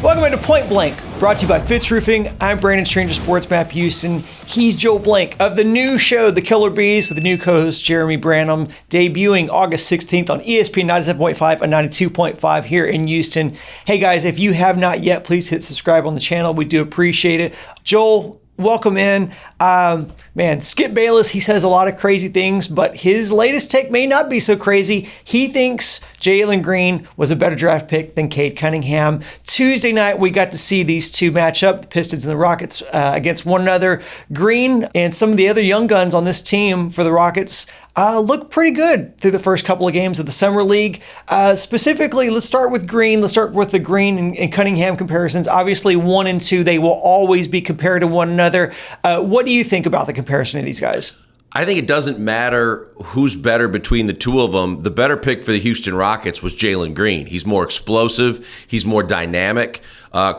Welcome into Point Blank, brought to you by Fitz Roofing. I'm Brandon Stranger Sports Map Houston. He's Joe Blank of the new show, The Killer Bees, with the new co-host Jeremy Branham, debuting August 16th on ESPN 97.5 and 92.5 here in Houston. Hey guys, if you have not yet, please hit subscribe on the channel. We do appreciate it. Joel, welcome in. Skip Bayless, he says a lot of crazy things, but his latest take may not be so crazy. He thinks Jalen Green was a better draft pick than Cade Cunningham. Tuesday night, we got to see these two match up, the Pistons and the Rockets, against one another. Green and some of the other young guns on this team for the Rockets look pretty good through the first couple of games of the Summer League. Specifically, let's start with Green. Let's start with the Green and Cunningham comparisons. Obviously, 1 and 2, they will always be compared to one another. What do you think about the comparison of these guys? I think it doesn't matter who's better between the two of them. The better pick for the Houston Rockets was Jalen Green. He's more explosive. He's more dynamic.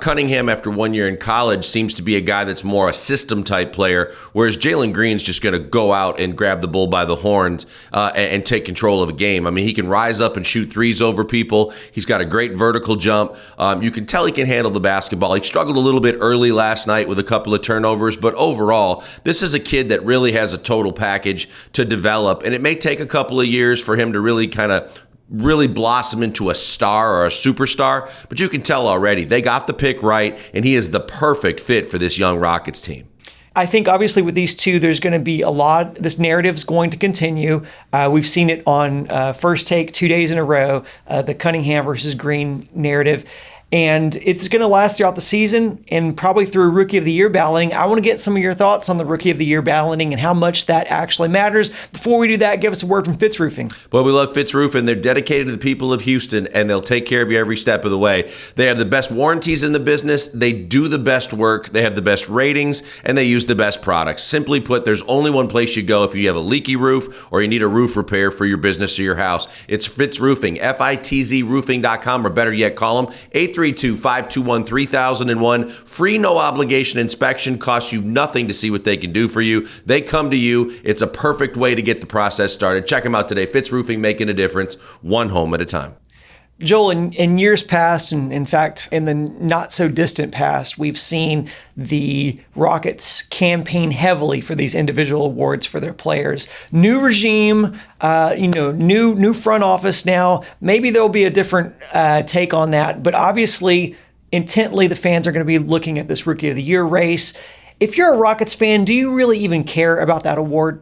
Cunningham, after 1 year in college, seems to be a guy that's more a system-type player, whereas Jalen Green's just going to go out and grab the bull by the horns and take control of a game. I mean, he can rise up and shoot threes over people. He's got a great vertical jump. You can tell he can handle the basketball. He struggled a little bit early last night with a couple of turnovers, but overall, this is a kid that really has a total package to develop, and it may take a couple of years for him to really blossom into a star or a superstar, but you can tell already they got the pick right, and he is the perfect fit for this young Rockets team. I think obviously with these two, there's going to be a lot. This narrative's going to continue. We've seen it on First Take 2 days in a row, the Cunningham versus Green narrative. And it's going to last throughout the season and probably through Rookie of the Year balloting. I want to get some of your thoughts on the Rookie of the Year balloting and how much that actually matters. Before we do that, give us a word from Fitz Roofing. Well, we love Fitz Roofing. They're dedicated to the people of Houston, and they'll take care of you every step of the way. They have the best warranties in the business. They do the best work. They have the best ratings, and they use the best products. Simply put, there's only one place you go if you have a leaky roof or you need a roof repair for your business or your house. It's Fitz Roofing, FITZroofing.com, or better yet, call them 832-521-3001. Free, no obligation inspection, costs you nothing to see what they can do for you. They come to you. It's a perfect way to get the process started. Check them out today. Fitz Roofing, making a difference, one home at a time. Joel, in years past, and in fact, in the not so distant past, we've seen the Rockets campaign heavily for these individual awards for their players. New regime, new front office now. Maybe there'll be a different take on that, but obviously, intently, the fans are going to be looking at this Rookie of the Year race. If you're a Rockets fan, do you really even care about that award?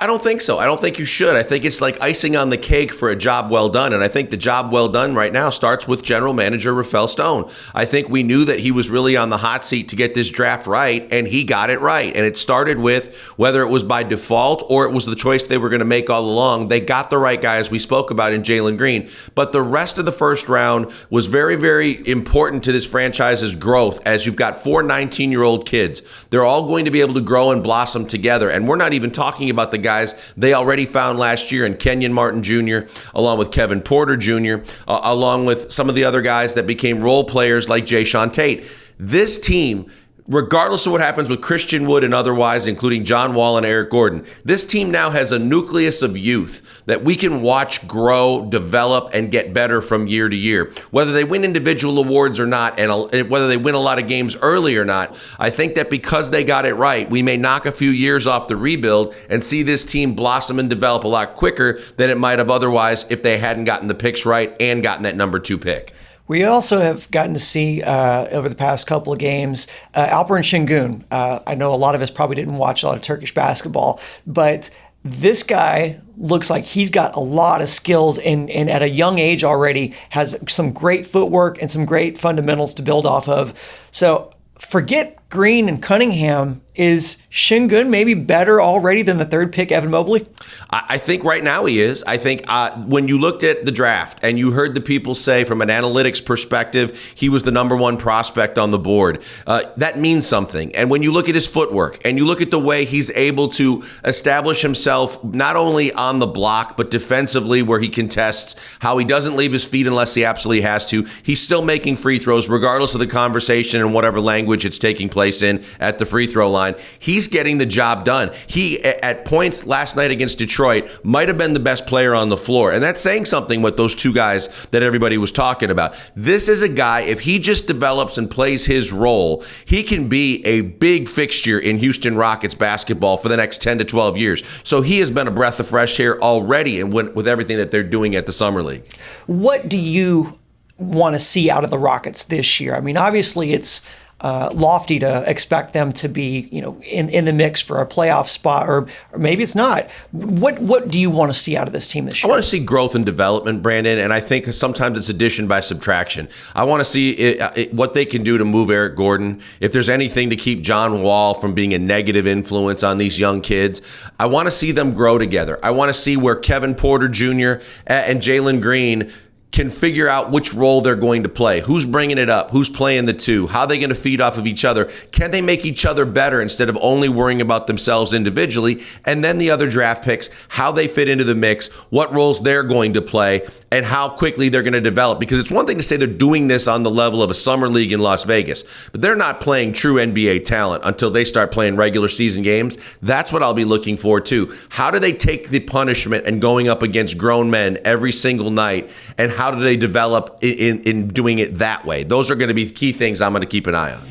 I don't think so. I don't think you should. I think it's like icing on the cake for a job well done. And I think the job well done right now starts with general manager Rafael Stone. I think we knew that he was really on the hot seat to get this draft right, and he got it right. And it started with, whether it was by default or it was the choice they were going to make all along, they got the right guy, as we spoke about, in Jalen Green. But the rest of the first round was very, very important to this franchise's growth, as you've got 4 19-year-old kids. They're all going to be able to grow and blossom together. And we're not even talking about the guys they already found last year in Kenyon Martin Jr., along with Kevin Porter Jr., along with some of the other guys that became role players like Jayshawn Tate. This team, regardless of what happens with Christian Wood and otherwise, including John Wall and Eric Gordon, this team now has a nucleus of youth that we can watch grow, develop, and get better from year to year. Whether they win individual awards or not, and whether they win a lot of games early or not, I think that because they got it right, we may knock a few years off the rebuild and see this team blossom and develop a lot quicker than it might have otherwise if they hadn't gotten the picks right and gotten that number 2 pick. We also have gotten to see over the past couple of games Alperen Sengun. I know a lot of us probably didn't watch a lot of Turkish basketball, but this guy looks like he's got a lot of skills and at a young age already has some great footwork and some great fundamentals to build off of. So forget Green and Cunningham. Is Sengun maybe better already than the 3rd pick, Evan Mobley? I think right now he is. I think when you looked at the draft and you heard the people say from an analytics perspective, he was the number 1 prospect on the board. That means something. And when you look at his footwork and you look at the way he's able to establish himself not only on the block, but defensively where he contests, how he doesn't leave his feet unless he absolutely has to. He's still making free throws regardless of the conversation and whatever language it's taking place place in at the free throw line. He's getting the job done. He, at points last night against Detroit, might have been the best player on the floor. And that's saying something with those two guys that everybody was talking about. This is a guy, if he just develops and plays his role, he can be a big fixture in Houston Rockets basketball for the next 10 to 12 years. So he has been a breath of fresh air already, and with everything that they're doing at the Summer League. What do you want to see out of the Rockets this year? I mean, obviously it's lofty to expect them to be, in the mix for a playoff spot, or maybe it's not. What do you want to see out of this team this year? I want to see growth and development, Brandon, and I think sometimes it's addition by subtraction. I want to see what they can do to move Eric Gordon. If there's anything to keep John Wall from being a negative influence on these young kids, I want to see them grow together. I want to see where Kevin Porter Jr. and Jalen Green can figure out which role they're going to play. Who's bringing it up? Who's playing the two? How are they going to feed off of each other? Can they make each other better instead of only worrying about themselves individually? And then the other draft picks, how they fit into the mix, what roles they're going to play, and how quickly they're going to develop. Because it's one thing to say they're doing this on the level of a summer league in Las Vegas, but they're not playing true NBA talent until they start playing regular season games. That's what I'll be looking for too. How do they take the punishment and going up against grown men every single night, and how do they develop in doing it that way? Those are going to be key things I'm going to keep an eye on.